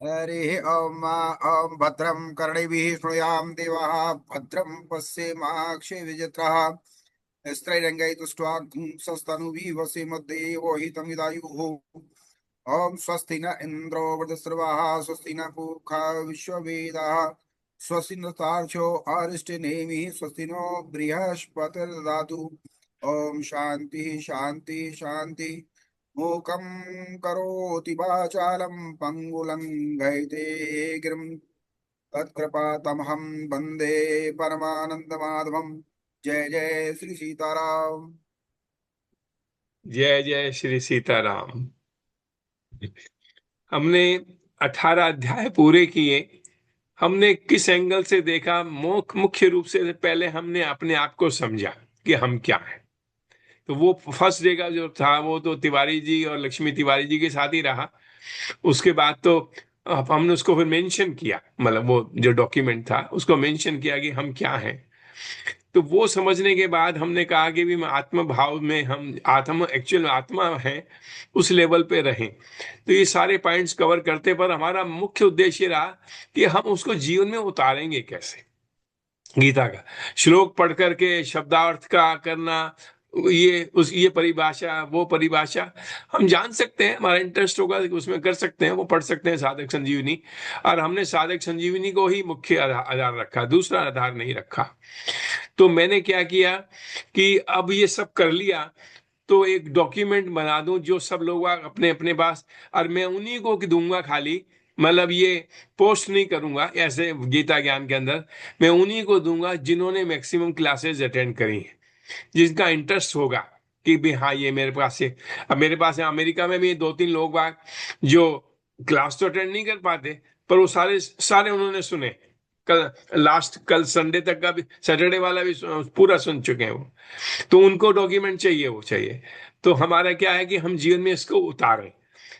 हरि ओम। ओम भद्रं कर्णिभिः शृणुयाम देवाः भद्रं पश्येमाक्षिभिर्यजत्राः स्त्रैरङ्गैस्तुष्ट्वा वसेमदेवो हितमिदायुः। ओम स्वस्ति न इंद्रो वृद्धस्रवाः स्वस्ति न पूषा विश्ववेदाः स्वस्ति नस्तार्क्ष्यो अरिष्टनेमिः स्वस्ति नो बृहस्पतिर्दधातु। ओम शांति शांति शांति। मूकं करोति वाचालं पङ्गुलङ्घयते गिरिं तत्कृपातमहं वन्दे परमानन्दमाधवम्। जय जय श्री सीताराम। जय जय श्री सीताराम। हमने 18 अध्याय पूरे किए। हमने किस एंगल से देखा? मुख्य रूप से पहले हमने अपने आप को समझा कि हम क्या हैं। तो वो फर्स्ट डे का जो था वो तो तिवारी जी और लक्ष्मी तिवारी जी के साथ ही रहा। उसके बाद तो अब हमने उसको फिर मेंशन किया, मतलब वो जो डॉक्यूमेंट था उसको मेंशन किया कि हम क्या हैं। तो वो समझने के बाद हमने कहा कि भी आत्म भाव में हम आत्म एक्चुअल आत्मा है, उस लेवल पे रहें। तो ये सारे पॉइंट्स कवर करते पर हमारा मुख्य उद्देश्य रहा कि हम उसको जीवन में उतारेंगे कैसे। गीता का श्लोक पढ़ करके शब्दार्थ का करना, ये परिभाषा वो परिभाषा हम जान सकते हैं, हमारा इंटरेस्ट होगा कि उसमें कर सकते हैं, वो पढ़ सकते हैं साधक संजीवनी। और हमने साधक संजीवनी को ही मुख्य आधार रखा, दूसरा आधार नहीं रखा। तो मैंने क्या किया कि अब ये सब कर लिया तो एक डॉक्यूमेंट बना दूं जो सब लोग अपने अपने पास, और मैं उन्हीं को दूंगा खाली। मतलब ये पोस्ट नहीं करूंगा ऐसे गीता ज्ञान के अंदर, मैं उन्हीं को दूंगा जिन्होंने मैक्सिमम क्लासेस अटेंड करी हैं, जिसका इंटरेस्ट होगा कि भी हाँ ये मेरे पास है। अब मेरे पास है अमेरिका में भी 2-3 लोग बाग जो क्लास तो अटेंड नहीं कर पाते, पर वो सारे सारे उन्होंने सुने। कल संडे तक का भी, सैटरडे वाला भी पूरा सुन चुके हैं वो। तो उनको डॉक्यूमेंट चाहिए, वो चाहिए। तो हमारा क्या है कि हम जीवन में इसको उतारें,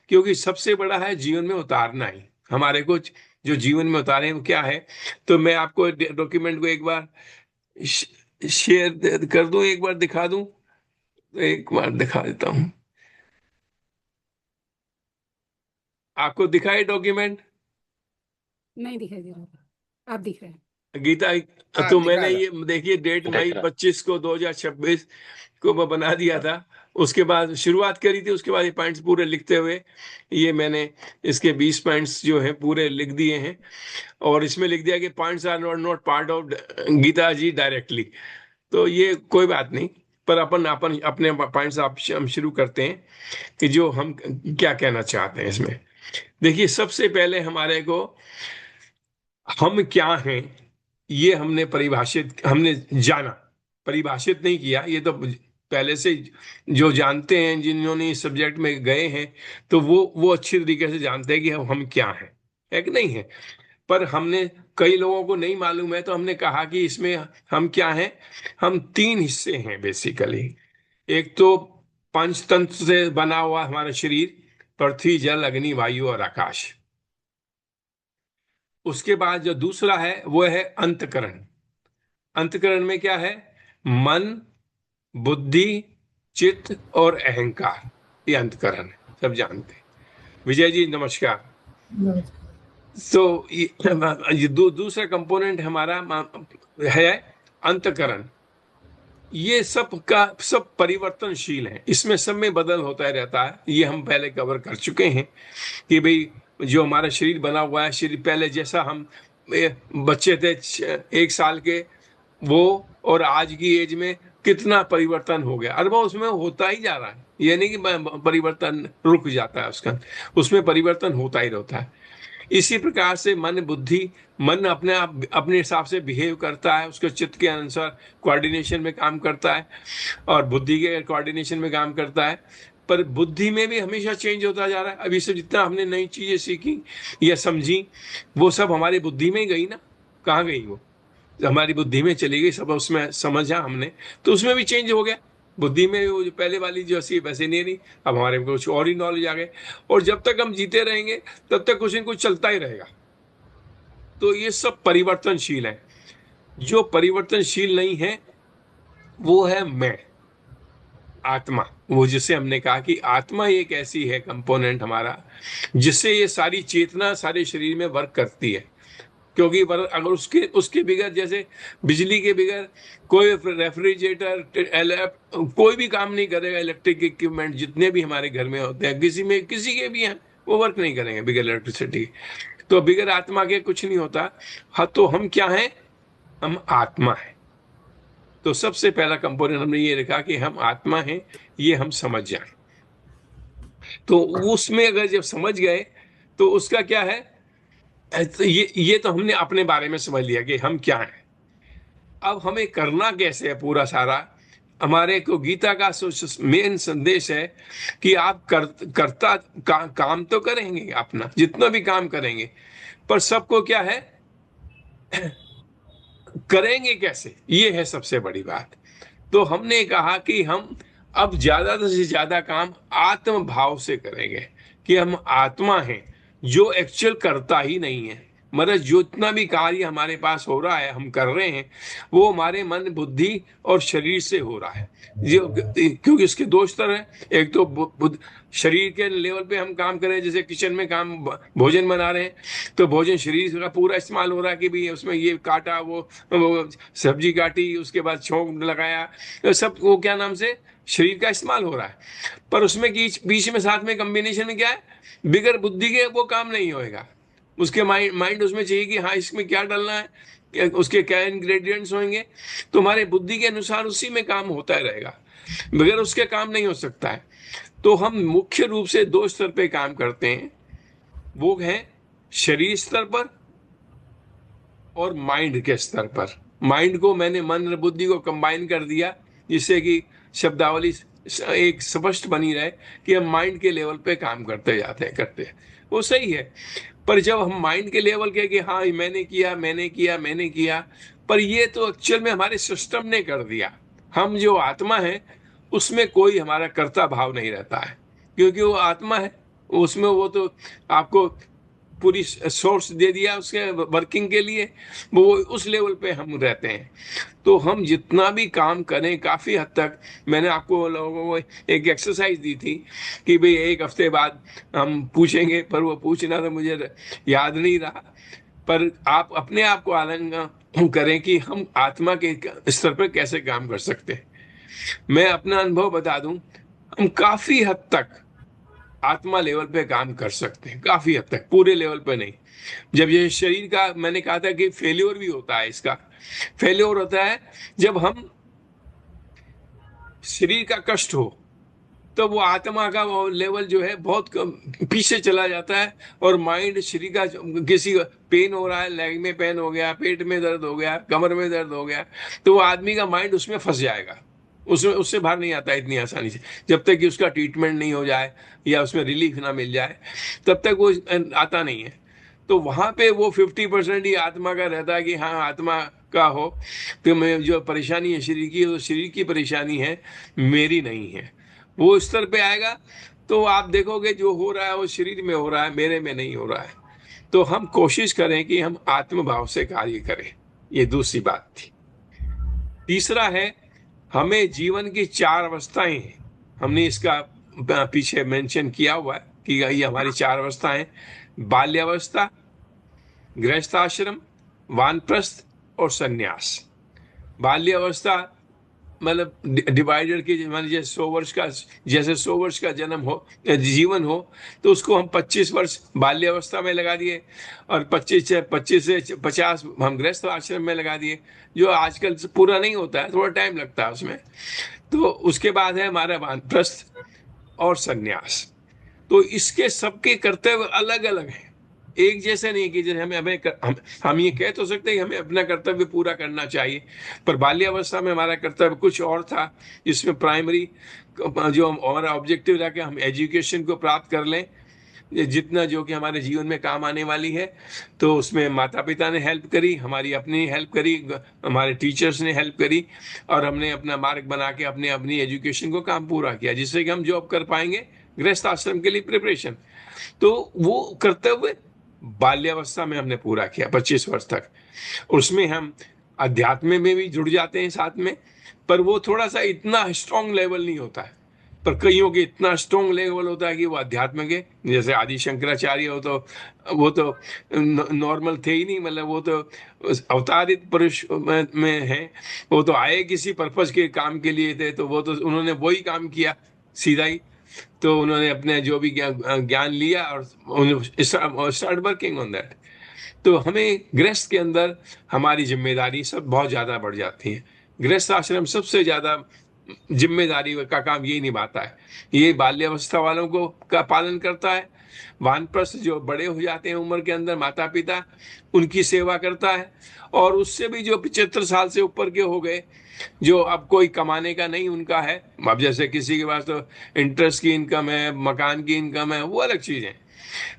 क्योंकि सबसे बड़ा है जीवन में उतारना ही। हमारे कुछ जो जीवन में उतारे वो क्या है। तो मैं आपको डॉक्यूमेंट को एक बार शेयर कर दूं, एक बार दिखा दूं। तो एक बार दिखा देता हूं आपको, दिखाए डॉक्यूमेंट नहीं दिखाई दे रहा था, आप दिख रहे हैं। गीता। हाँ तो दिख रहा मैंने है। ये देखिए डेट दिख मई रहा 25 को 2026 को मैं बना दिया था। उसके बाद शुरुआत करी थी, उसके बाद ये पॉइंट्स पूरे लिखते हुए ये मैंने इसके 20 पॉइंट्स जो है पूरे लिख दिए हैं। और इसमें लिख दिया कि points are not not part of Gita ji directly. तो ये कोई बात नहीं, पर अपन अपन अपने पॉइंट्स आप हम शुरू करते हैं कि जो हम क्या कहना चाहते हैं इसमें। देखिए सबसे पहले हमारे को हम क्या हैं ये हमने जाना, परिभाषित नहीं किया। ये तो पहले से जो जानते हैं, जिन्होंने इस सब्जेक्ट में गए हैं, तो वो अच्छी तरीके से जानते हैं कि हम क्या हैं, है कि नहीं है। पर हमने, कई लोगों को नहीं मालूम है, तो हमने कहा कि इसमें हम क्या हैं। हम 3 हिस्से हैं बेसिकली। एक तो पंचतंत्र से बना हुआ हमारा शरीर, पृथ्वी जल अग्नि वायु और आकाश। उसके बाद जो दूसरा है वो है अंतकरण। अंतकरण में क्या है? मन, बुद्धि, चित्त और अहंकार, ये अंतकरण है, सब जानते हैं। विजय जी नमस्कार। तो ये दूसरा कंपोनेंट हमारा है अंतकरण। ये सब का सब परिवर्तनशील है, इसमें सब में बदल होता रहता है। ये हम पहले कवर कर चुके हैं कि भाई जो हमारा शरीर बना हुआ है, शरीर पहले जैसा हम बच्चे थे 1 साल के, वो और आज की एज में कितना परिवर्तन हो गया। और वो उसमें होता ही जा रहा है, ये नहीं कि परिवर्तन रुक जाता है उसका, उसमें परिवर्तन होता ही रहता है। इसी प्रकार से मन बुद्धि, मन अपने आप अपने हिसाब से बिहेव करता है, उसके चित्त के अनुसार कोऑर्डिनेशन में काम करता है, और बुद्धि के कोऑर्डिनेशन में काम करता है। पर बुद्धि में भी हमेशा चेंज होता जा रहा है। अभी से जितना हमने नई चीजें सीखी या समझी, वो सब हमारी बुद्धि में ही गई ना। कहाँ गई वो? हमारी बुद्धि में चली गई, सब उसमें समझा हमने, तो उसमें भी चेंज हो गया। बुद्धि में वो जो पहले वाली जो सी वैसे नहीं रही, अब हमारे में कुछ और ही नॉलेज आ गए। और जब तक हम जीते रहेंगे तब तक कुछ न कुछ चलता ही रहेगा। तो ये सब परिवर्तनशील है। जो परिवर्तनशील नहीं है वो है मैं। आत्मा, वो जिसे हमने कहा कि आत्मा एक ऐसी है कंपोनेंट हमारा जिससे ये सारी चेतना सारे शरीर में वर्क करती है। क्योंकि अगर उसके उसके बिगैर, जैसे बिजली के बिगैर कोई रेफ्रिजरेटर कोई भी काम नहीं करेगा, इलेक्ट्रिक इक्विपमेंट जितने भी हमारे घर में होते हैं, किसी के भी हैं, वो वर्क नहीं करेंगे बिगैर इलेक्ट्रिसिटी। तो बिगैर आत्मा के कुछ नहीं होता। हाँ, तो हम क्या हैं? हम आत्मा है। तो सबसे पहला कंपोनेंट हमने ये रखा कि हम आत्मा हैं, ये हम समझ जाएं। तो उसमें अगर जब समझ गए तो उसका क्या है, तो ये तो हमने अपने बारे में समझ लिया कि हम क्या हैं। अब हमें करना कैसे है पूरा सारा? हमारे को गीता का मेन संदेश है कि आप करता काम तो करेंगे, अपना जितना भी काम करेंगे, पर सबको क्या है, करेंगे कैसे, ये है सबसे बड़ी बात। तो हमने कहा कि हम अब ज्यादा से ज्यादा काम आत्म भाव से करेंगे कि हम आत्मा हैं जो एक्चुअल करता ही नहीं है। मतलब जितना भी कार्य हमारे पास हो रहा है, हम कर रहे हैं, वो हमारे मन बुद्धि और शरीर से हो रहा है। क्योंकि इसके दो स्तर हैं। एक तो शरीर के लेवल पे हम काम करें, जैसे किचन में काम, भोजन बना रहे हैं, तो भोजन शरीर का पूरा इस्तेमाल हो रहा है कि भाई उसमें ये काटा, वो सब्जी काटी, उसके बाद छोंक लगाया, तो सब वो क्या नाम से शरीर का इस्तेमाल हो रहा है। पर उसमें बीच में साथ में कॉम्बिनेशन में क्या है, बिगर बुद्धि के वो काम नहीं होएगा। उसके माइंड उसमें चाहिए कि हाँ इसमें क्या डालना है, उसके क्या इंग्रेडिएंट्स होंगे, तो हमारे बुद्धि के अनुसार उसी में काम होता रहेगा, बगैर उसके काम नहीं हो सकता है। तो हम मुख्य रूप से दो स्तर पे काम करते हैं, वो है शरीर स्तर पर और माइंड के स्तर पर। माइंड को मैंने मन और बुद्धि को कंबाइन कर दिया, जिससे कि शब्दावली एक स्पष्ट बनी रहे कि हम माइंड के लेवल पे काम करते हैं, वो सही है। पर जब हम माइंड के लेवल के कि हाँ मैंने किया, पर ये तो एक्चुअल में हमारे सिस्टम ने कर दिया। हम जो आत्मा है उसमें कोई हमारा कर्ता भाव नहीं रहता है, क्योंकि वो आत्मा है। उसमें वो तो आपको पूरी सोर्स दे दिया उसके वर्किंग के लिए, वो उस लेवल पे हम रहते हैं। तो हम जितना भी काम करें, काफी हद तक मैंने आपको लोगों को एक एक्सरसाइज दी थी कि भाई एक हफ्ते बाद हम पूछेंगे, पर वो पूछना तो मुझे याद नहीं रहा। पर आप अपने आप को आलंकन करें कि हम आत्मा के स्तर पर कैसे काम कर सकते हैं। मैं अपना अनुभव बता दूं, हम काफी हद तक आत्मा लेवल पे काम कर सकते हैं, काफी हद तक, पूरे लेवल पे नहीं। जब ये शरीर का, मैंने कहा था कि फेल्योर भी होता है, इसका फेल्योर होता है जब हम शरीर का कष्ट हो, तो वो आत्मा का वो लेवल जो है बहुत पीछे चला जाता है, और माइंड शरीर का किसी पेन हो रहा है, लेग में पेन हो गया, पेट में दर्द हो गया, कमर में दर्द हो गया, तो वो आदमी का माइंड उसमें फंस जाएगा, उसमें उससे बाहर नहीं आता इतनी आसानी से। जब तक कि उसका ट्रीटमेंट नहीं हो जाए या उसमें रिलीफ ना मिल जाए, तब तक वो आता नहीं है। तो वहां पे वो 50% ही आत्मा का रहता है कि हाँ आत्मा का हो, तो मैं जो परेशानी है शरीर की, वो शरीर की परेशानी है, मेरी नहीं है। वो स्तर पे आएगा तो आप देखोगे जो हो रहा है वो शरीर में हो रहा है, मेरे में नहीं हो रहा है। तो हम कोशिश करें कि हम आत्म भाव से कार्य करें, ये दूसरी बात थी। तीसरा है, हमें जीवन की चार अवस्थाएं हैं, हमने इसका पीछे मेंशन किया हुआ है कि ये हमारी चार अवस्थाएं: बाल्यावस्था, गृहस्थाश्रम, वानप्रस्थ और सन्यास। बाल्यावस्था मतलब डिवाइडेड की, मान लीजिए 100 वर्ष का, जैसे 100 वर्ष का जन्म हो, जीवन हो, तो उसको हम 25 वर्ष बाल्यावस्था में लगा दिए, और 25 से 50 हम गृहस्थ आश्रम में लगा दिए, जो आजकल पूरा नहीं होता है, थोड़ा टाइम लगता है उसमें। तो उसके बाद है हमारा वानप्रस्थ और सन्यास। तो इसके सबके कर्तव्य अलग अलग हैं, एक जैसे नहीं कि जैसे हम ये कह तो सकते हैं कि हमें अपना कर्तव्य पूरा करना चाहिए, पर बाल्यावस्था में हमारा कर्तव्य कुछ और था, जिसमें प्राइमरी जो हमारा ऑब्जेक्टिव रहा कि हम एजुकेशन को प्राप्त कर लें, जितना जो कि हमारे जीवन में काम आने वाली है। तो उसमें माता पिता ने हेल्प करी, हमारी अपनी हेल्प करी, हमारे टीचर्स ने हेल्प करी, और हमने अपना मार्ग बना के अपने अपनी एजुकेशन को काम पूरा किया, जिससे कि हम जॉब कर पाएंगे, गृहस्थ आश्रम के लिए प्रिपरेशन। तो वो कर्तव्य बाल्यावस्था में हमने पूरा किया 25 वर्ष तक। उसमें हम अध्यात्म में भी जुड़ जाते हैं साथ में, पर वो थोड़ा सा इतना स्ट्रांग लेवल नहीं होता है। पर कईयों के इतना स्ट्रांग लेवल होता है कि वो अध्यात्म के, जैसे आदि शंकराचार्य हो तो वो तो नॉर्मल थे ही नहीं, मतलब वो तो अवतारित पुरुष में है। वो तो आए किसी पर्पज के काम के लिए थे, तो वो तो उन्होंने वही काम किया सीधा ही। तो उन्होंने अपने जो भी ज्ञान लिया और स्टार्ट वर्किंग ऑन दैट। तो हमें गृहस्थ के अंदर हमारी जिम्मेदारी सब बहुत ज्यादा बढ़ जाती है। गृहस्थ आश्रम सबसे ज्यादा जिम्मेदारी का काम यही निभाता है। ये बाल्यावस्था वालों को का पालन करता है, वानप्रस्थ जो बड़े हो जाते हैं उम्र के अंदर माता पिता, उनकी सेवा करता है, और उससे भी जो 75 साल से ऊपर के हो गए, जो अब कोई कमाने का नहीं उनका है, अब जैसे किसी के पास तो इंटरेस्ट की इनकम है, मकान की इनकम है, वो अलग चीज है।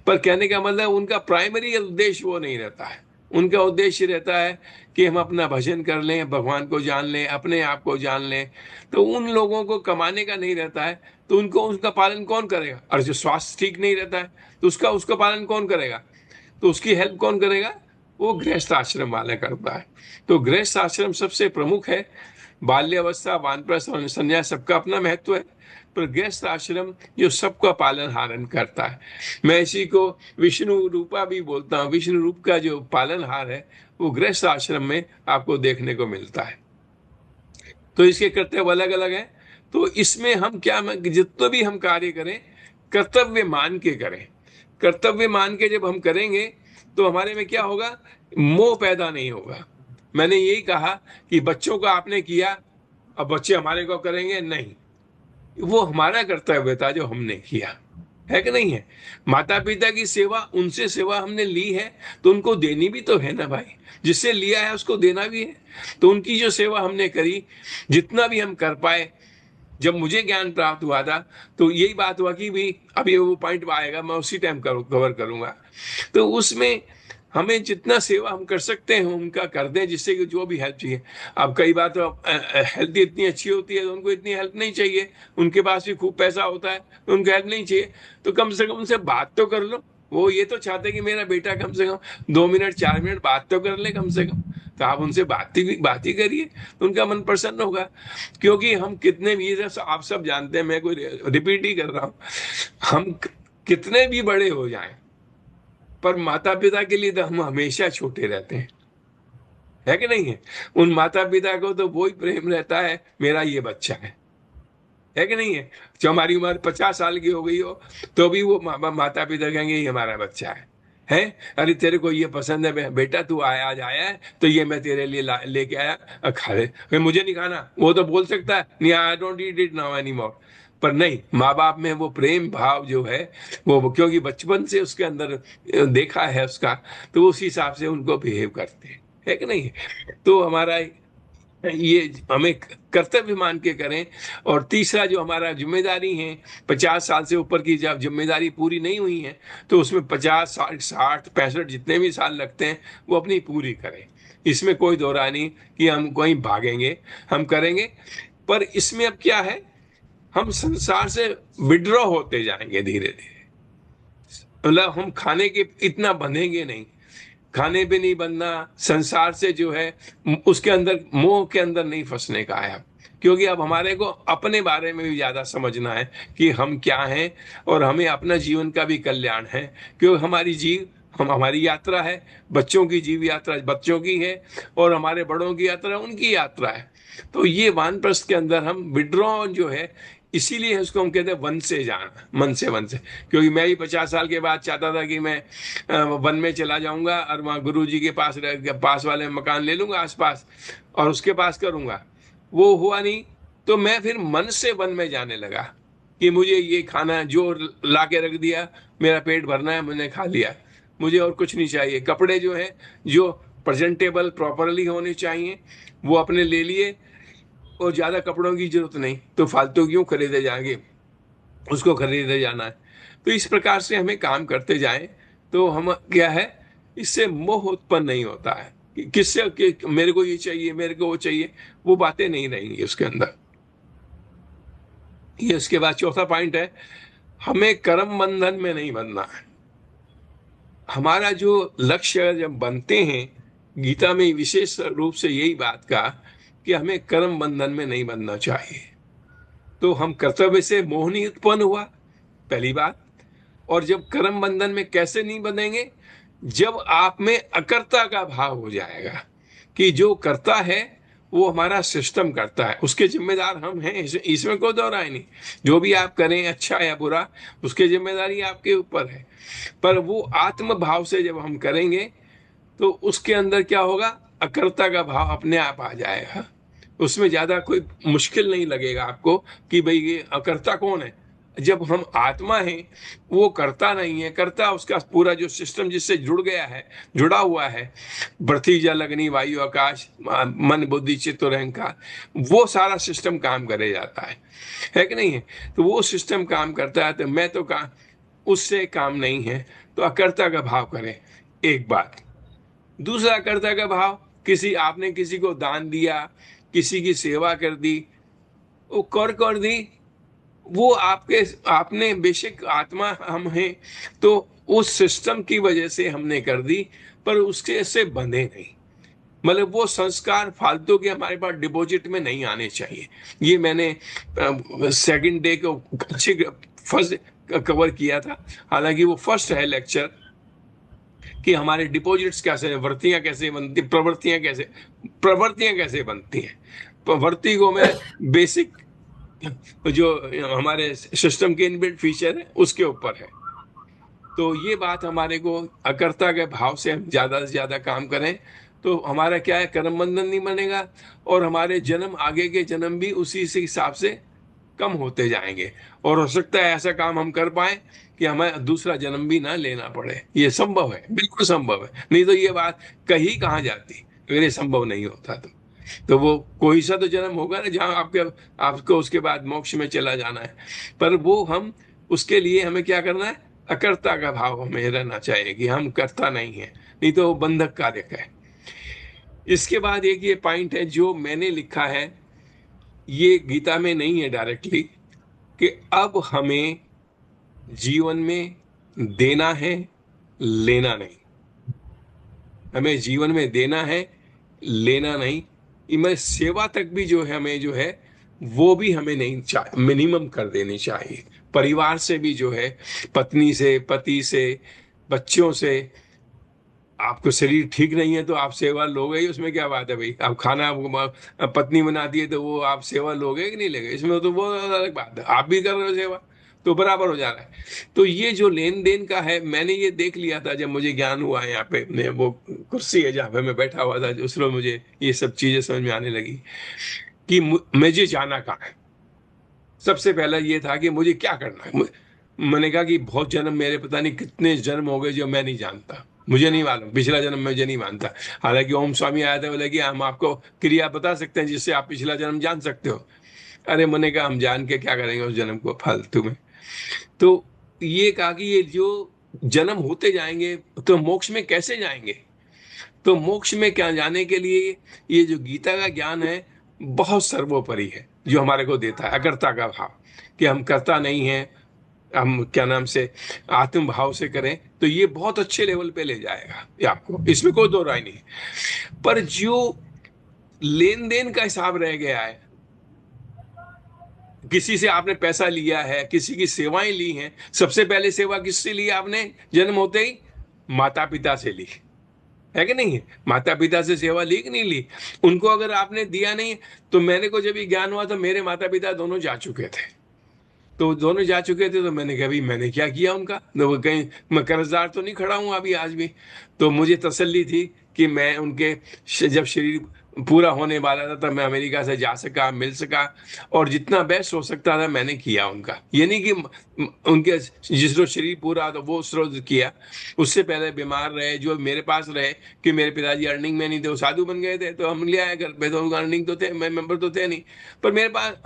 पर कहने का मतलब उनका प्राइमरी उद्देश्य वो नहीं रहता है। उनका उद्देश्य रहता है कि हम अपना भजन कर लें, भगवान को जान लें, अपने आप को जान लें। तो उन लोगों को कमाने का नहीं रहता है, तो उनको उसका पालन कौन करेगा? और जो स्वास्थ्य ठीक नहीं रहता है तो उसका उसका पालन कौन करेगा? तो उसकी हेल्प कौन करेगा? वो गृहस्थ आश्रम वाला करता है। तो गृहस्थ आश्रम सबसे प्रमुख है। बाल्यावस्था, वानप्रस्थ और संन्यास सबका अपना महत्व है, पर गृहस्थ आश्रम जो सबका पालन हारण करता है। मैं इसी को विष्णु रूपा भी बोलता हूँ। विष्णु रूप का जो पालनहार है वो गृहस्थ आश्रम में आपको देखने को मिलता है। तो इसके कर्तव्य अलग अलग हैं। तो इसमें हम क्या, जितना भी हम कार्य करें कर्तव्य मान के करें। कर्तव्य मान के जब हम करेंगे तो हमारे में क्या होगा? मोह पैदा नहीं होगा। मैंने यही कहा कि बच्चों को आपने किया, अब बच्चे हमारे को करेंगे नहीं। वो हमारा कर्तव्य था जो हमने किया, है कि नहीं है? माता पिता की सेवा, उनसे सेवा हमने ली है तो उनको देनी भी तो है ना भाई। जिससे लिया है उसको देना भी है। तो उनकी जो सेवा हमने करी, जितना भी हम कर पाए। जब मुझे ज्ञान प्राप्त हुआ था तो यही बात हुआ कि भी अभी वो पॉइंट आएगा, मैं उसी टाइम कवर करूंगा। तो उसमें हमें जितना सेवा हम कर सकते हैं उनका कर दें, जिससे कि जो भी हेल्प चाहिए। अब कई बार तो हेल्थ इतनी अच्छी होती है तो उनको इतनी हेल्प नहीं चाहिए, उनके पास भी खूब पैसा होता है तो उनको हेल्प नहीं चाहिए। तो कम से कम उनसे बात तो कर लो। वो ये तो चाहते कि मेरा बेटा कम से कम 2 मिनट 4 मिनट बात तो कर ले कम से कम। तो आप उनसे बात ही करिए तो उनका मन प्रसन्न होगा। क्योंकि हम कितने भी, आप सब जानते हैं, मैं कोई रिपीट ही कर रहा हूं, हम कितने भी बड़े हो जाएं पर माता पिता के लिए तो हम हमेशा छोटे रहते हैं, है कि नहीं है? उन माता पिता को तो वही प्रेम रहता है, मेरा ये बच्चा है कि नहीं है? जो हमारी उम्र 50 साल की हो गई हो तो भी वो माता पिता कहेंगे ये हमारा बच्चा है। अरे तेरे को ये पसंद है बेटा, तू आया आज आया है तो ये मैं तेरे लिए लेके आया, खा ले। मुझे नहीं खाना, वो तो बोल सकता है नहीं, I don't eat it now any more. पर नहीं, माँ बाप में वो प्रेम भाव जो है वो, क्योंकि बचपन से उसके अंदर देखा है उसका, तो उस हिसाब से उनको बिहेव करते हैं, है कि नहीं? तो हमारा ये हमें कर्तव्य मान के करें। और तीसरा जो हमारा जिम्मेदारी है, 50 साल से ऊपर की जब जिम्मेदारी पूरी नहीं हुई है तो उसमें 50 60 60 65 जितने भी साल लगते हैं वो अपनी पूरी करें। इसमें कोई दो राय नहीं कि हम कहीं भागेंगे, हम करेंगे। पर इसमें अब क्या है, हम संसार से विड्रॉ होते जाएंगे धीरे धीरे। मतलब हम खाने के इतना बंधेंगे नहीं, खाने पे नहीं बनना, संसार से जो है उसके अंदर मोह के अंदर नहीं फंसने का है अब। क्योंकि अब हमारे को अपने बारे में भी ज्यादा समझना है कि हम क्या हैं, और हमें अपना जीवन का भी कल्याण है। क्योंकि हमारी यात्रा है, बच्चों की जीव यात्रा बच्चों की है, और हमारे बड़ों की यात्रा उनकी यात्रा है। तो ये वानप्रस्थ के अंदर हम विड्रॉ जो है, इसीलिए उसको हम कहते हैं वन से जाना, वन से। क्योंकि मैं भी 50 साल के बाद चाहता था कि मैं वन में चला जाऊंगा और वहाँ गुरु जी के पास वाले मकान ले लूंगा आसपास और उसके पास करूंगा। वो हुआ नहीं, तो मैं फिर मन से वन में जाने लगा कि मुझे ये खाना जो ला के रख दिया, मेरा पेट भरना है, मैंने खा लिया, मुझे और कुछ नहीं चाहिए। कपड़े जो है जो प्रेजेंटेबल प्रॉपरली होने चाहिए वो अपने ले लिए, और ज्यादा कपड़ों की जरूरत नहीं, तो फालतू क्यों खरीदे जाएंगे, उसको खरीदे जाना है। तो इस प्रकार से हमें काम करते जाएं तो हम क्या है, इससे मोह उत्पन्न नहीं होता है कि किससे कि मेरे को ये चाहिए, मेरे को वो चाहिए, वो बातें नहीं रहेंगी उसके अंदर। ये उसके बाद चौथा पॉइंट है, हमें कर्म बंधन में नहीं बनना है। हमारा जो लक्ष्य जब बनते हैं गीता में विशेष रूप से यही बात कहा कि हमें कर्म बंधन में नहीं बंधना चाहिए। तो हम कर्तव्य से मोह नहीं उत्पन्न हुआ, पहली बात। और जब कर्म बंधन में कैसे नहीं बंधेंगे, जब आप में अकर्ता का भाव हो जाएगा कि जो करता है वो हमारा सिस्टम करता है, उसके जिम्मेदार हम हैं, इसमें कोई दो राय नहीं। जो भी आप करें अच्छा या बुरा, उसकी जिम्मेदारी आपके ऊपर है। पर वो आत्म भाव से जब हम करेंगे तो उसके अंदर क्या होगा, अकर्ता का भाव अपने आप आ जाएगा। उसमें ज्यादा कोई मुश्किल नहीं लगेगा आपको कि भाई ये अकर्ता कौन है। जब हम आत्मा हैं, वो करता नहीं है, करता उसका पूरा जो सिस्टम जिससे जुड़ गया है, जुड़ा हुआ है, पृथ्वी जल अग्नि वायु आकाश मन बुद्धि चित्त और अहंकार, वो सारा सिस्टम काम करे जाता है कि नहीं है। तो वो सिस्टम काम करता है, तो मैं तो काम उससे काम नहीं है, तो अकर्ता का भाव करें, एक बात। दूसरा कर्ता का भाव, किसी आपने किसी को दान दिया, किसी की सेवा कर दी, वो कर दी, वो आपके आपने बेशक आत्मा हम हैं, तो उस सिस्टम की वजह से हमने कर दी, पर उसके से बंधे नहीं। मतलब वो संस्कार फालतू के हमारे पास डिपॉजिट में नहीं आने चाहिए। ये मैंने सेकंड डे को अच्छे फर्स्ट कवर किया था। हालांकि वो फर्स्ट है लेक्चर कि हमारे डिपॉजिट्स कैसे, वर्तियां कैसे बनती, प्रवृत्तियां कैसे बनती हैं। प्रवृत्ति को मैं बेसिक जो हमारे सिस्टम के इनबिल्ट फीचर है उसके ऊपर है। तो ये बात हमारे को अकर्ता के भाव से हम ज्यादा से ज्यादा काम करें तो हमारा क्या है, कर्म बंधन नहीं बनेगा, और हमारे जन्म, आगे के जन्म भी उसी से हिसाब से कम होते जाएंगे। और हो सकता है ऐसा काम हम कर पाए कि हमें दूसरा जन्म भी ना लेना पड़े। ये संभव है, बिल्कुल संभव है। नहीं तो ये बात कहीं कहाँ जाती अगर ये संभव नहीं होता तो वो कोई सा तो जन्म होगा ना जहाँ आपको उसके बाद मोक्ष में चला जाना है। पर वो हम उसके लिए हमें क्या करना है, अकर्ता का भाव हमें रहना चाहिए कि हम करता नहीं है, नहीं तो वो बंधक कार्य है। इसके बाद एक ये पॉइंट है जो मैंने लिखा है, ये गीता में नहीं है डायरेक्टली, कि अब हमें जीवन में देना है, लेना नहीं। हमें जीवन में देना है, लेना नहीं। मैं सेवा तक भी जो है हमें जो है वो भी हमें नहीं चाहिए, मिनिमम कर देनी चाहिए। परिवार से भी जो है, पत्नी से, पति से, बच्चों से। आपको शरीर ठीक नहीं है तो आप सेवा लोगे ही, उसमें क्या बात है भाई। आप खाना आपको पत्नी बनाती है तो वो आप सेवा लोगे कि नहीं लोगे, इसमें तो वो अलग बात है। आप भी कर रहे हो सेवा तो बराबर हो जा रहा है। तो ये जो लेन देन का है, मैंने ये देख लिया था जब मुझे ज्ञान हुआ है। यहाँ पे मैं वो कुर्सी है जहाँ पे मैं बैठा हुआ था, उसमें मुझे ये सब चीजें समझ में आने लगी कि मुझे जाना कहाँ है। सबसे पहला ये था कि मुझे क्या करना है। मैंने कहा कि बहुत जन्म, मेरे पता नहीं कितने जन्म हो गए जो मैं नहीं जानता, मुझे नहीं मालूम, पिछला जन्म मुझे नहीं मानता। हालांकि ओम स्वामी आया था, बोले कि हम आपको क्रिया बता सकते हैं जिससे आप पिछला जन्म जान सकते हो। अरे मैंने कहा हम जान के क्या करेंगे उस जन्म को, फालतू में। तो ये कहा कि ये जो जन्म होते जाएंगे तो मोक्ष में कैसे जाएंगे। तो मोक्ष में क्या जाने के लिए ये जो गीता का ज्ञान है बहुत सर्वोपरि है, जो हमारे को देता है अकर्ता का भाव, कि हम करता नहीं है, हम क्या नाम से आत्म भाव से करें तो ये बहुत अच्छे लेवल पे ले जाएगा ये आपको, इसमें कोई दो राय नहीं। पर जो लेन देन का हिसाब रह गया है, किसी से आपने पैसा लिया है, किसी की सेवाएं ली हैं, सबसे पहले सेवा किससे ली आपने, जन्म होते ही माता पिता से ली है कि नहीं है। माता पिता से सेवा ली कि नहीं ली, उनको अगर आपने दिया नहीं, तो मैंने को जब ये ज्ञान हुआ तो मेरे माता पिता दोनों जा चुके थे। तो दोनों जा चुके थे तो मैंने कहा भाई मैंने क्या किया उनका, तो वो कहीं मैं कर्जदार तो नहीं खड़ा हूं अभी आज भी। तो मुझे तसल्ली थी कि मैं उनके जब शरीर पूरा होने वाला था तब मैं अमेरिका से जा सका, मिल सका, और जितना बेस्ट हो सकता था मैंने किया उनका। ये नहीं कि उनके जिस रोज शरीर पूरा तो वो उस रोज किया, उससे पहले बीमार रहे, जो मेरे पास रहे, कि मेरे पिताजी अर्निंग में नहीं थे, वो साधु बन गए थे तो हम ले आए घर पे, तो अर्निंग तो थे, मैं मेंबर तो थे नहीं। पर मेरे पास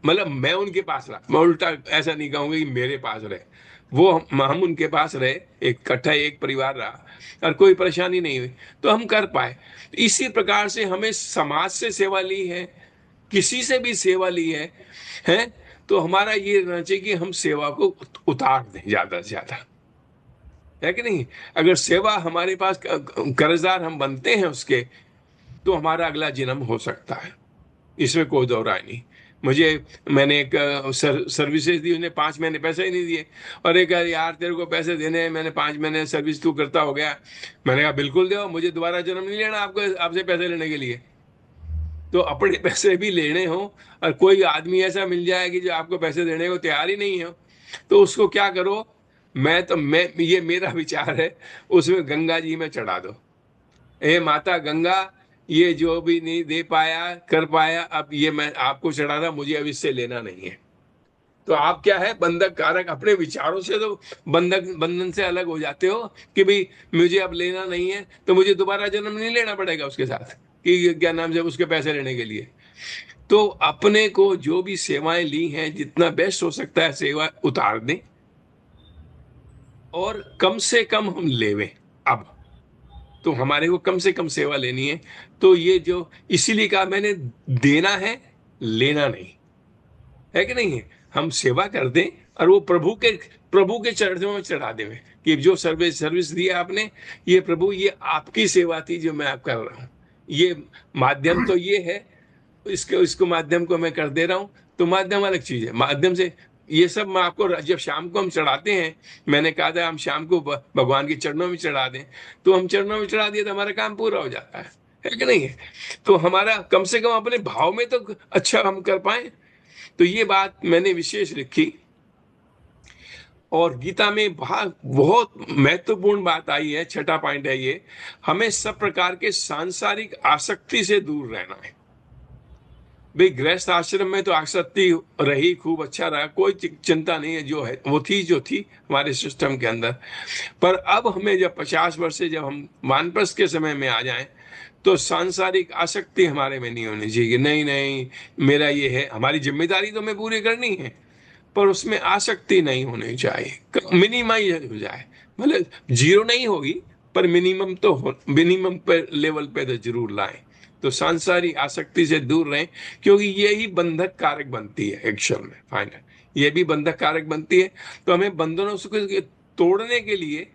मतलब मैं उनके पास रहा, मैं उल्टा ऐसा नहीं कहूंगा कि मेरे पास रहे, वो हम उनके पास रहे, एक इकट्ठा एक परिवार रहा और कोई परेशानी नहीं हुई तो हम कर पाए। इसी प्रकार से हमें समाज से सेवा ली है, किसी से भी सेवा ली है तो हमारा ये रहना चाहिए कि हम सेवा को उतार दें ज्यादा से ज्यादा। है कि नहीं? अगर सेवा हमारे पास कर्जदार हम बनते हैं उसके, तो हमारा अगला जन्म हो सकता है, इसमें कोई दो राय नहीं। मुझे, मैंने एक सर्विसेज दी, उसने 5 महीने पैसे ही नहीं दिए, और एक यार तेरे को पैसे देने हैं, मैंने 5 महीने सर्विस तू करता हो गया। मैंने कहा बिल्कुल दो, मुझे दोबारा जन्म नहीं लेना आपको, आपसे पैसे लेने के लिए। तो अपने पैसे भी लेने हो, और कोई आदमी ऐसा मिल जाए कि जो आपको पैसे देने को तैयार ही नहीं हो, तो उसको क्या करो? मैं ये मेरा विचार है, उसमें गंगा जी में चढ़ा दो। ए माता गंगा, ये जो भी नहीं दे पाया कर पाया, अब ये मैं आपको चढ़ा रहा, मुझे अब इससे लेना नहीं है। तो आप क्या है, बंधक कारक अपने विचारों से तो बंधन से अलग हो जाते हो, कि भाई मुझे अब लेना नहीं है, तो मुझे दोबारा जन्म नहीं लेना पड़ेगा उसके साथ, कि क्या नाम से, उसके पैसे लेने के लिए। तो अपने को जो भी सेवाएं ली हैं, जितना बेस्ट हो सकता है सेवा उतार दें, और कम से कम हम लेवें। अब तो हमारे को कम से कम सेवा लेनी है। तो ये जो, इसीलिए कहा मैंने, देना है, लेना नहीं, है कि नहीं है? हम सेवा कर दें, और वो प्रभु के चरणों में चढ़ा दें, कि जो सर्विस दी है आपने, ये प्रभु, ये आपकी सेवा थी जो मैं आप कर रहा हूँ। ये माध्यम तो ये है, इसको इसको माध्यम को मैं कर दे रहा हूँ। तो माध्यम अलग चीज है, माध्यम से ये सब मैं आपको, जब शाम को हम चढ़ाते हैं, मैंने कहा था हम शाम को भगवान के चरणों में चढ़ा दें, तो हम चरणों में चढ़ा दिए तो हमारा काम पूरा हो जाता है कि नहीं है? तो हमारा कम से कम अपने भाव में तो अच्छा हम कर पाए। तो ये बात मैंने विशेष लिखी। और गीता में बहुत बहुत महत्वपूर्ण बात आई है, छठा पॉइंट है ये, हमें सब प्रकार के सांसारिक आसक्ति से दूर रहना है। भाई गृहस्थ आश्रम में तो आसक्ति रही, खूब अच्छा रहा, कोई चिंता नहीं है, जो है वो थी जो थी हमारे सिस्टम के अंदर। पर अब हमें जब 50 वर्ष से, जब हम वानप्रस्थ के समय में आ जाएं, तो सांसारिक आसक्ति हमारे में नहीं होनी चाहिए। नहीं नहीं, मेरा ये है, हमारी जिम्मेदारी तो हमें पूरी करनी है, पर उसमें आसक्ति नहीं होनी चाहिए, मिनिमाइज हो जाए। मतलब जीरो नहीं होगी, पर मिनिमम तो मिनिमम पर लेवल पे तो जरूर लाएं। तो सांसारिक आसक्ति से दूर रहें, क्योंकि ये ही बंधक कारक बनती है एक्चुअल में, फाइनल ये भी बंधक कारक बनती है। तो हमें बंधनों से तोड़ने के लिए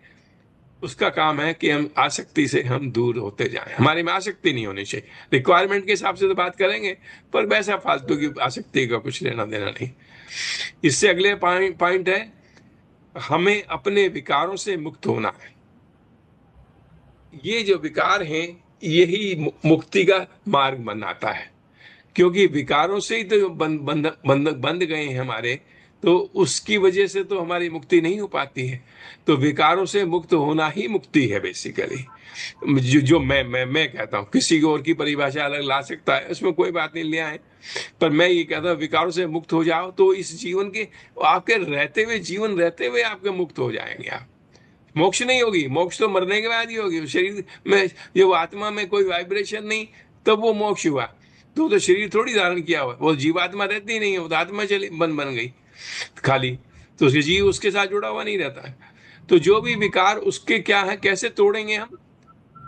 उसका काम है कि हम आसक्ति से हम दूर होते जाएं, हमारे में आसक्ति नहीं होनी चाहिए। रिक्वायरमेंट के हिसाब से तो बात करेंगे, पर वैसा फालतू की आसक्ति का कुछ लेना देना नहीं। इससे अगले पॉइंट है, हमें अपने विकारों से मुक्त होना है। ये जो विकार हैं, यही मुक्ति का मार्ग बनाता है, क्योंकि विकारों से ही तो बंध गए हैं हमारे, तो उसकी वजह से तो हमारी मुक्ति नहीं हो पाती है। तो विकारों से मुक्त होना ही मुक्ति है बेसिकली। जो मैं कहता हूँ, किसी और की परिभाषा अलग ला सकता है, उसमें कोई बात नहीं, ले आए। पर मैं ये कहता हूँ, विकारों से मुक्त हो जाओ, तो इस जीवन के, आपके रहते हुए, जीवन रहते हुए आपके मुक्त हो जाएंगे आप। मोक्ष नहीं होगी, मोक्ष तो मरने के बाद ही होगी। शरीर में जो आत्मा में कोई वाइब्रेशन नहीं, तब वो मोक्ष हुआ। तो शरीर थोड़ी धारण किया हुआ, वो जीवात्मा रहती ही नहीं है, वो तो आत्मा चली बन गई खाली। तो उसके जीव उसके साथ जुड़ा हुआ नहीं रहता है। तो जो भी विकार उसके क्या है, कैसे तोड़ेंगे हम?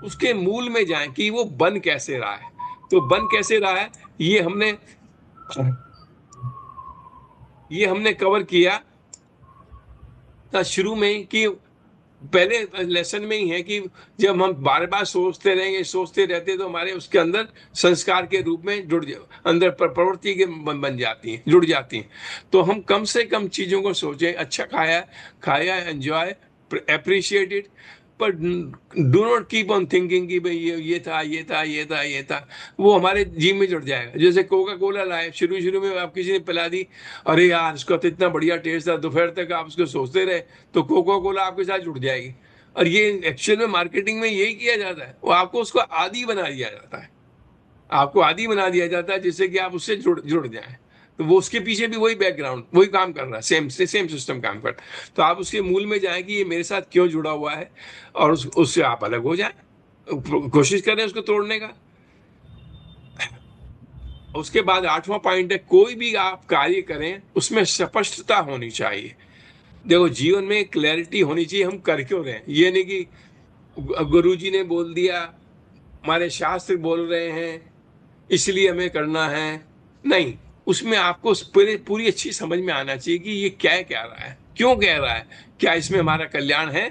उसके मूल में जाएं कि वो बन कैसे रहा है। तो बन कैसे रहा है, ये हमने कवर किया था शुरू में, कि पहले लेसन में ही है कि जब हम बार बार सोचते रहेंगे, सोचते रहते, तो हमारे उसके अंदर संस्कार के रूप में अंदर प्रवृत्ति के बन जाती हैं, जुड़ जाती हैं। तो हम कम से कम चीजों को सोचें, अच्छा खाया खाया, एंजॉय, अप्रिशिएट इट, पर do not keep on thinking कि भाई ये था, ये था, ये था, ये था। वो हमारे जीव में जुड़ जाएगा। जैसे कोका कोला लाए, शुरू शुरू में आप किसी ने पिला दी, अरे यार इसका तो इतना बढ़िया टेस्ट था, दोपहर तक आप उसको सोचते रहे, तो कोका कोला आपके साथ जुड़ जाएगी। और ये एक्चुअल में मार्केटिंग में यही किया जाता है, वो आपको उसको आदी बना दिया जाता है, आपको आदी बना दिया जाता है, जिससे कि आप उससे जुड़ जाए। तो वो उसके पीछे भी वही बैकग्राउंड, वही काम कर रहा है, सेम सिस्टम काम कर। तो आप उसके मूल में जाएं कि ये मेरे साथ क्यों जुड़ा हुआ है, और उससे आप अलग हो जाएं, कोशिश करें उसको तोड़ने का। उसके बाद 8वां पॉइंट है, कोई भी आप कार्य करें उसमें स्पष्टता होनी चाहिए। देखो, जीवन में क्लैरिटी होनी चाहिए, हम कर क्यों रहे हैं। ये नहीं कि गुरुजी ने बोल दिया, हमारे शास्त्र बोल रहे हैं, इसलिए हमें करना है। नहीं, उसमें आपको पूरी अच्छी समझ में आना चाहिए कि ये क्या कह रहा है, क्यों कह रहा है, क्या इसमें हमारा कल्याण है।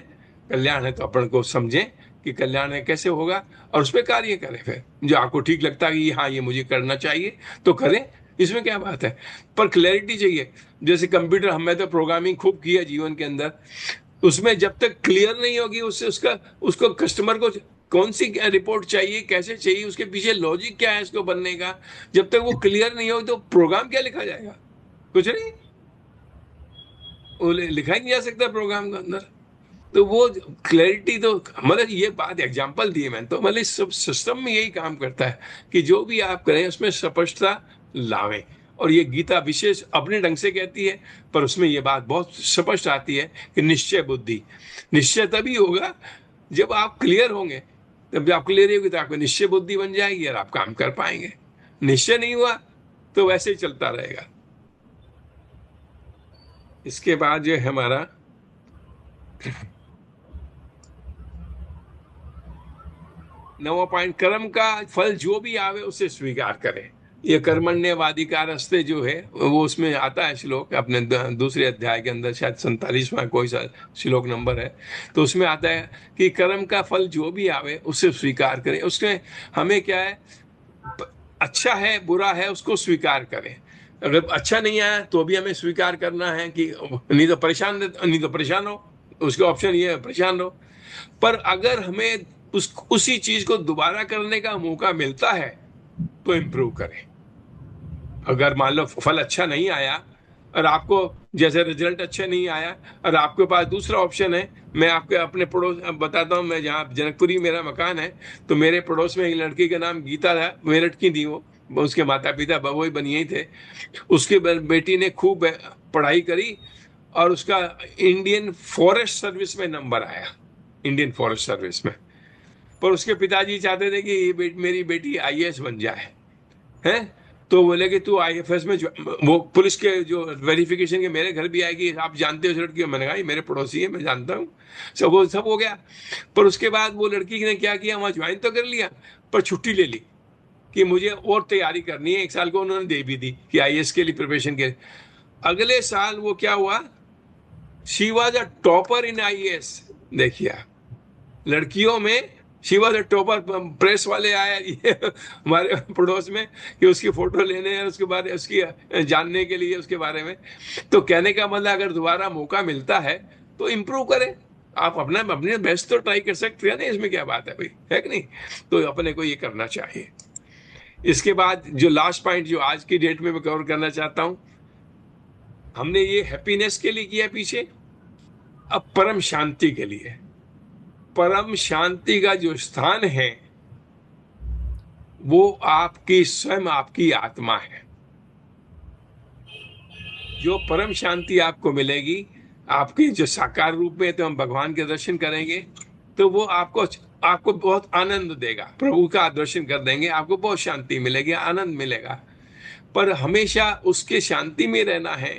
कल्याण है तो अपन को समझें कि कल्याण है कैसे होगा और उस पर कार्य करें। फिर जो आपको ठीक लगता है कि हाँ ये मुझे करना चाहिए तो करें, इसमें क्या बात है। पर क्लैरिटी चाहिए। जैसे कंप्यूटर, हमें तो प्रोग्रामिंग खूब की है जीवन के अंदर, उसमें जब तक क्लियर नहीं होगी उससे उसको कस्टमर को कौन सी रिपोर्ट चाहिए, कैसे चाहिए, उसके पीछे लॉजिक क्या है इसको बनने का, जब तक वो क्लियर नहीं होगी तो प्रोग्राम क्या लिखा जाएगा? कुछ नहीं, वो लिखा ही नहीं जा सकता प्रोग्राम के अंदर। तो वो क्लैरिटी तो, मतलब ये बात एग्जांपल दी है मैंने, तो मतलब इस सब सिस्टम में यही काम करता है कि जो भी आप करें उसमें स्पष्टता लावें। और ये गीता विशेष अपने ढंग से कहती है, पर उसमें ये बात बहुत स्पष्ट आती है कि निश्चय बुद्धि। निश्चय तभी होगा जब आप क्लियर होंगे, जब आप क्लियर होगी तो आपको निश्चय बुद्धि बन जाएगी और आप काम कर पाएंगे। निश्चय नहीं हुआ तो वैसे ही चलता रहेगा। इसके बाद जो है हमारा 9वां पॉइंट, कर्म का फल जो भी आवे उसे स्वीकार करें। ये कर्मण्यवाधिकारस्ते जो है वो उसमें आता है श्लोक, अपने दूसरे अध्याय के अंदर, शायद 47वां कोई सा श्लोक नंबर है, तो उसमें आता है कि कर्म का फल जो भी आवे उसे स्वीकार करें। उसमें हमें क्या है, अच्छा है बुरा है उसको स्वीकार करें। अगर अच्छा नहीं आया तो भी हमें स्वीकार करना है कि नहीं तो परेशान हो, उसका ऑप्शन ये है परेशान रहो। पर अगर हमें उसी चीज को दोबारा करने का मौका मिलता है तो इम्प्रूव करें। अगर मान लो फल अच्छा नहीं आया और आपको, जैसे रिजल्ट अच्छा नहीं आया और आपके पास दूसरा ऑप्शन है, मैं आपके अपने पड़ोस बताता हूँ, मैं जहाँ जनकपुरी मेरा मकान है, तो मेरे पड़ोस में एक लड़की का नाम गीता था, मेरठ की थी वो, उसके माता पिता बबोई बनिए ही थे। उसकी बेटी ने खूब पढ़ाई करी और उसका इंडियन फॉरेस्ट सर्विस में नंबर आया, इंडियन फॉरेस्ट सर्विस में। पर उसके पिताजी चाहते थे कि मेरी बेटी आईएएस बन जाए, हैं। तो बोले कि तू आईएफएस में वो पुलिस के जो वेरिफिकेशन के मेरे घर भी आएगी, आप जानते हो उस लड़की को। मैंने कहा मेरे पड़ोसी है, मैं जानता हूँ। सब हो गया। पर उसके बाद वो लड़की ने क्या किया, वहां ज्वाइन तो कर लिया पर छुट्टी ले ली कि मुझे और तैयारी करनी है। 1 साल को उन्होंने दे भी दी कि आईएएस के लिए प्रिपरेशन के। अगले साल वो क्या हुआ, she was a topper in IAS. देखिए लड़कियों में she was a topper. Press वाले आए ये हमारे पड़ोस में कि उसकी फोटो लेने हैं, उसके बारे उसकी जानने के लिए उसके बारे में। तो कहने का मतलब अगर दोबारा मौका मिलता है तो इम्प्रूव करें। आप अपने बेस्ट तो ट्राई कर सकते हैं ना, इसमें क्या बात है भाई, है कि नहीं। तो अपने को ये करना चाहिए। इसके बाद जो लास्ट पॉइंट जो आज की डेट में मैं कवर करना चाहता हूं, हमने ये हैप्पीनेस के लिए किया पीछे, अब परम शांति के लिए। परम शांति का जो स्थान है वो आपकी स्वयं आपकी आत्मा है। जो परम शांति आपको मिलेगी आपके जो साकार रूप में, तो हम भगवान के दर्शन करेंगे तो वो आपको बहुत आनंद देगा। प्रभु का दर्शन कर देंगे, आपको बहुत शांति मिलेगी, आनंद मिलेगा। पर हमेशा उसके शांति में रहना है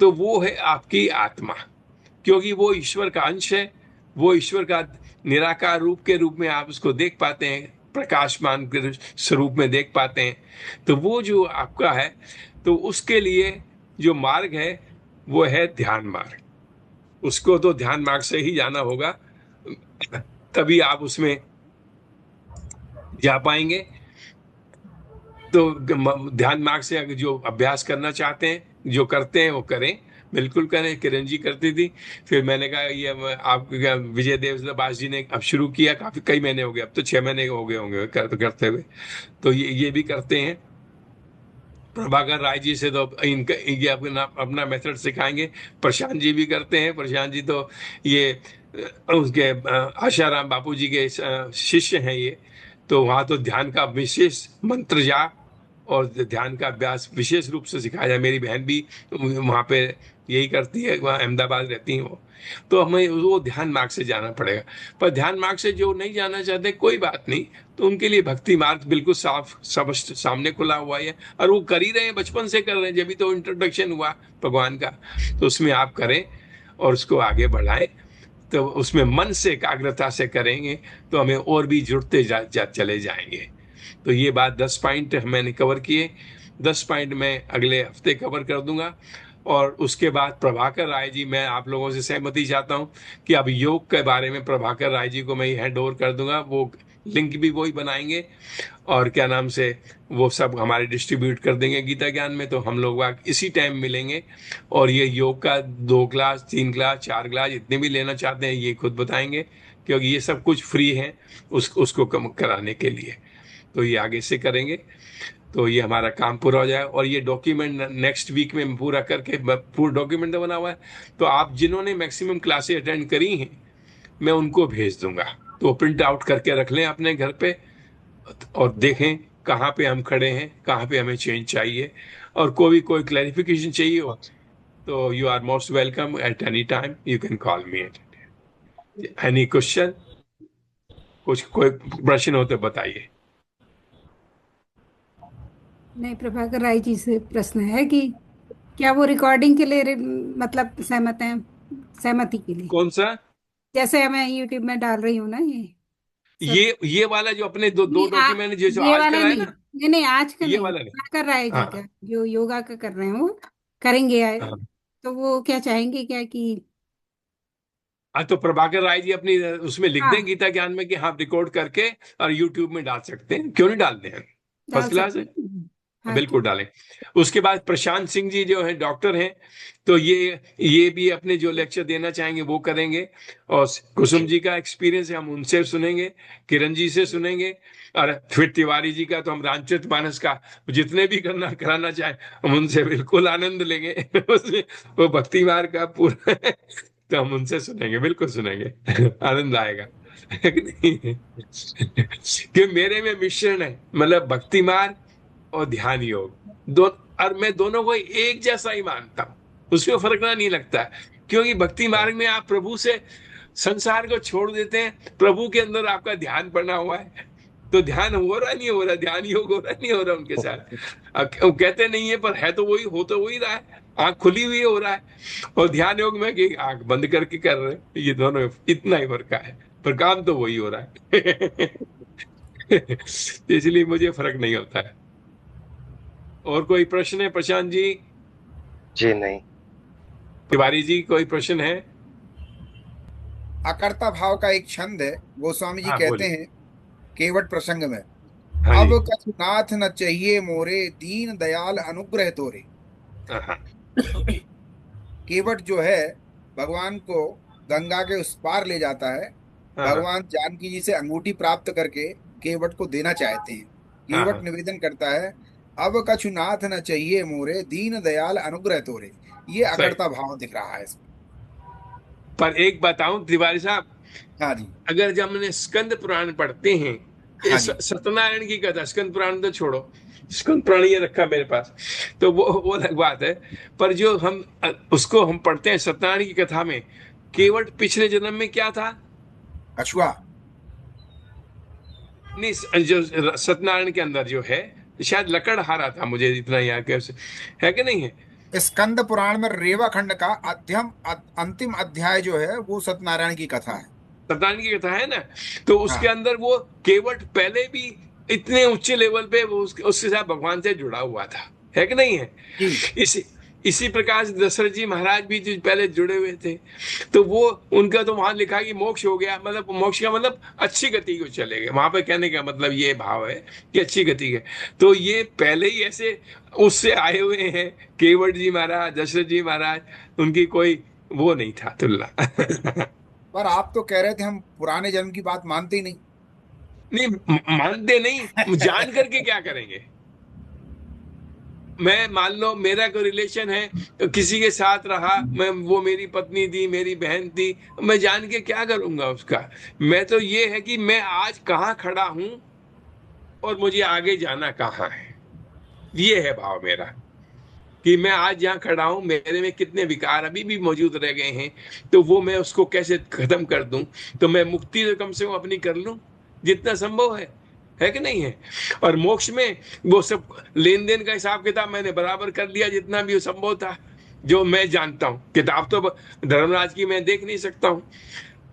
तो वो है आपकी आत्मा, क्योंकि वो ईश्वर का अंश है। वो ईश्वर का निराकार रूप के रूप में आप उसको देख पाते हैं, प्रकाशमान के स्वरूप में देख पाते हैं। तो वो जो आपका है, तो उसके लिए जो मार्ग है वो है ध्यान मार्ग। उसको तो ध्यान मार्ग से ही जाना होगा, तभी आप उसमें जा पाएंगे। तो ध्यान मार्ग से अगर जो अभ्यास करना चाहते हैं, जो करते हैं वो करें, बिल्कुल करें। किरण जी करती थी, फिर मैंने कहा ये आप विजय देवदास जी ने अब शुरू किया, काफी कई महीने हो गए, अब तो 6 महीने हो गए होंगे करते हुए। तो ये भी करते हैं। प्रभाकर राय जी से तो इनका ये अपना मेथड सिखाएंगे। प्रशांत जी भी करते हैं। प्रशांत जी तो ये उसके आशाराम बापू जी के शिष्य हैं ये। तो वहाँ तो ध्यान का विशेष मंत्र जाप और ध्यान का अभ्यास विशेष रूप से सिखाया जाए। मेरी बहन भी वहाँ पे यही करती है, वहाँ अहमदाबाद रहती हैं वो। तो हमें वो ध्यान मार्ग से जाना पड़ेगा। पर ध्यान मार्ग से जो नहीं जाना चाहते कोई बात नहीं, तो उनके लिए भक्ति मार्ग बिल्कुल साफ सब सामने खुला हुआ है। और वो कर ही रहे हैं, बचपन से कर रहे हैं, जब भी तो इंट्रोडक्शन हुआ भगवान का, तो उसमें आप करें और उसको आगे बढ़ाएं। तो उसमें मन से एकाग्रता से करेंगे तो हमें और भी जुड़ते चले जाएंगे। तो ये बात 10 पॉइंट मैंने कवर किए। 10 पॉइंट मैं अगले हफ्ते कवर कर दूंगा। और उसके बाद प्रभाकर राय जी, मैं आप लोगों से सहमति चाहता हूं कि अब योग के बारे में प्रभाकर राय जी को मैं हैंड ओवर कर दूंगा। वो लिंक भी वही बनाएंगे और क्या नाम से वो सब हमारे डिस्ट्रीब्यूट कर देंगे गीता ज्ञान में। तो हम लोग इसी टाइम मिलेंगे और ये योग का 2 क्लास, 3 क्लास, 4 क्लास जितने भी लेना चाहते हैं ये खुद बताएंगे, क्योंकि ये सब कुछ फ्री है उसको कम कराने के लिए। तो ये आगे से करेंगे तो ये हमारा काम पूरा हो जाए। और ये डॉक्यूमेंट नेक्स्ट वीक में पूरा करके, पूरा डॉक्यूमेंट तो बना हुआ है, तो आप जिन्होंने मैक्सिमम क्लासेस अटेंड करी हैं मैं उनको भेज दूंगा, तो प्रिंट आउट करके रख लें अपने घर पे और देखें कहाँ पे हम खड़े हैं, कहाँ पे हमें चेंज चाहिए। और कोई क्लैरिफिकेशन चाहिए हो तो you are most welcome at any time, you can call me at any question. कुछ कोई प्रश्न हो तो बताइए। नहीं, प्रभाकर राय जी से प्रश्न है कि क्या वो रिकॉर्डिंग के लिए मतलब सहमत हैं, सहमति के लिए, कौन सा? जैसे मैं यूट्यूब में डाल रही हूँ ना ये सब। ये वाला जो अपने दो नहीं, डॉक्यूमेंट जो ये आज वाला कराए नहीं, ना, नहीं नहीं, आज का ये नहीं, वाला नहीं। प्रभाकर राय जी का हाँ जो योगा का कर रहे हैं वो करेंगे हाँ तो वो क्या चाहेंगे क्या कि। हाँ, तो प्रभाकर राय जी अपनी उसमें लिख दें हाँ, गीता ज्ञान में कि हाँ रिकॉर्ड करके और यूट्यूब में डाल सकते हैं, क्यों नहीं डालते हैं? डाल फर्स्ट क्लास सकते है, हैं। हाँ, बिल्कुल ठीक। डालें। उसके बाद प्रशांत सिंह जी जो है डॉक्टर हैं, तो ये भी अपने जो लेक्चर देना चाहेंगे वो करेंगे। और कुसुम जी का एक्सपीरियंस है हम उनसे सुनेंगे, किरण जी से सुनेंगे, और फिर तिवारी जी का तो हम रामचरितमानस का जितने भी करना कराना चाहे हम उनसे बिल्कुल आनंद लेंगे उसमें वो भक्ति मार्ग का पूरा तो हम उनसे सुनेंगे, बिल्कुल सुनेंगे आनंद आएगा है कि नहीं? कि मेरे में मिश्रण है, मतलब भक्ति मार्ग और ध्यान योग, दो, और मैं दोनों को एक जैसा ही मानता हूं, उसमें फर्क नहीं लगता है। क्योंकि भक्ति मार्ग में आप प्रभु से संसार को छोड़ देते हैं, प्रभु के अंदर आपका ध्यान पड़ा हुआ है, तो ध्यान हो रहा नहीं हो रहा, ध्यान योग हो रहा नहीं हो रहा उनके साथ। वो कहते नहीं है पर है तो वही, हो तो वही रहा है, आंख खुली हुई हो रहा है। और ध्यान योग में कि आंख बंद करके कर रहे हैं, ये दोनों इतना ही फर्क है, पर काम तो वही हो रहा है इसलिए मुझे फर्क नहीं होता है। और कोई प्रश्न है प्रशांत जी? जी नहीं। तिवारी जी कोई प्रश्न है? अकर्ता भाव का एक छंद है, गोस्वामी जी हाँ कहते बोलिए। हैं केवट प्रसंग में, हाँ अब जी। कछु नाथ न चाहिए मोरे, दीन दयाल अनुग्रह तोरे। हाँ हाँ केवट जो है भगवान को गंगा के उस पार ले जाता है। हाँ हाँ भगवान जानकी जी से अंगूठी प्राप्त करके केवट को देना चाहते हैं। हाँ केवट हाँ। निवेदन करता है, अब कछु नाथ न चाहिए मोरे, दीन दयाल अनुग्रह तोरे। ये सही। अकर्ता भाव दिख रहा है इसमें। पर एक बताऊं तिवारी साहब, हाँ जी। अगर जब हमने स्कंद पुराण पढ़ते हैं, हाँ जी। सत्यनारायण की कथा, स्कंद पुराण तो छोड़ो, स्कंद पुराण ये रखा मेरे पास, तो वो अलग बात है। पर जो हम उसको हम पढ़ते हैं सत्यनारायण की कथा में, केवट पिछले जन्म में क्या था? कछुआ। नहीं, जो सत्यनारायण के अंदर जो है शायद लकड़हारा था, मुझे इतना याद है कि नहीं है? स्कंद पुराण में रेवा खंड का अंतिम अध्याय जो है वो सत्यनारायण की कथा है। सत्यनारायण की कथा है ना, तो उसके हाँ अंदर वो केवट पहले भी इतने ऊंचे लेवल पे वो उसके साथ भगवान से जुड़ा हुआ था, है कि नहीं है? जी। इसी इसी प्रकार से दशरथ जी महाराज भी जो पहले जुड़े हुए थे, तो वो उनका तो वहां लिखा कि मोक्ष हो गया, मतलब मोक्ष का मतलब अच्छी गति को चले गए, वहां पे कहने का मतलब ये भाव है कि अच्छी गति है। तो ये पहले ही ऐसे उससे आए हुए हैं केवट जी महाराज, दशरथ जी महाराज, उनकी कोई वो नहीं था तुलना पर आप तो कह रहे थे हम पुराने जन्म की बात मानते ही नहीं। नहीं, मानते नहीं, जान करके क्या करेंगे? मैं मान लो मेरा कोई रिलेशन है, तो किसी के साथ रहा, मैं, वो मेरी पत्नी थी, मेरी बहन थी, मैं जान के क्या करूंगा उसका? मैं तो ये है कि मैं आज कहाँ खड़ा हूं और मुझे आगे जाना कहाँ है, ये है भाव मेरा। कि मैं आज जहाँ खड़ा हूं मेरे में कितने विकार अभी भी मौजूद रह गए हैं, तो वो मैं उसको कैसे खत्म कर दूं, तो मैं मुक्ति तो कम से कम अपनी कर लूं जितना संभव है कि नहीं है? और मोक्ष में वो सब लेन देन का हिसाब किताब मैंने बराबर कर लिया जितना भी संभव था, जो मैं जानता हूं। किताब तो धर्मराज की मैं देख नहीं सकता हूं,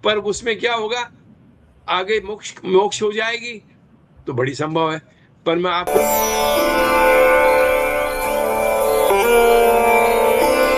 पर उसमें क्या होगा, आगे मोक्ष मोक्ष हो जाएगी तो बड़ी संभव है। पर मैं आपको